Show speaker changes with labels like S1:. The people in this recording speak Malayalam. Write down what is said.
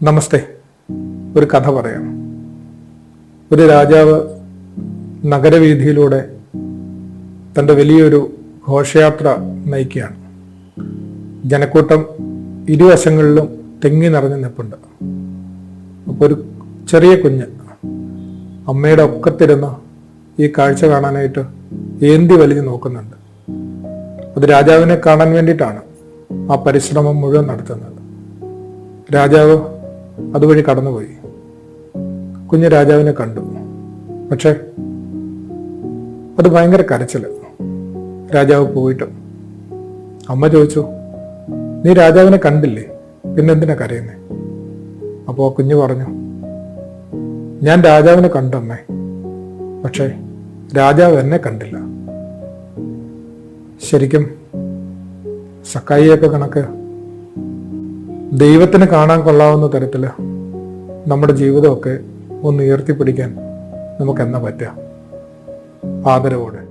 S1: നമസ്തേ. ഒരു കഥ പറയാം. ഒരു രാജാവ് നഗരവീഥിയിലൂടെ തൻ്റെ വലിയൊരു ഘോഷയാത്ര നയിക്കുകയാണ്. ജനക്കൂട്ടം ഇരുവശങ്ങളിലും തിങ്ങി നിറഞ്ഞു നിൽപ്പുണ്ട്. അപ്പോൾ ഒരു ചെറിയ കുഞ്ഞ് അമ്മയുടെ ഒക്കത്തിരുന്ന് ഈ കാഴ്ച കാണാനായിട്ട് ഏന്തി വലിഞ്ഞു നോക്കുന്നുണ്ട്. അത് രാജാവിനെ കാണാൻ വേണ്ടിയിട്ടാണ് ആ പരിശ്രമം മുഴുവൻ നടത്തുന്നത്. രാജാവ് അതുവഴി കടന്നുപോയി. കുഞ്ഞ് രാജാവിനെ കണ്ടു. പക്ഷെ അത് ഭയങ്കര കരച്ചില്. രാജാവ് പോയിട്ട് അമ്മ ചോദിച്ചു, നീ രാജാവിനെ കണ്ടില്ലേ, പിന്നെന്തിനാ കരയുന്നേ? അപ്പോൾ കുഞ്ഞ് പറഞ്ഞു, ഞാൻ രാജാവിനെ കണ്ടമ്മേ, പക്ഷെ രാജാവ് എന്നെ കണ്ടില്ല. ശരിക്കും സക്കായിയൊക്കെ കണക്ക് ദൈവത്തിന് കാണാൻ കൊള്ളാവുന്ന തരത്തിൽ നമ്മുടെ ജീവിതമൊക്കെ ഒന്ന് ഉയർത്തിപ്പിടിക്കാൻ നമുക്ക് എന്നാ പറ്റുക? ആദരവോടെ.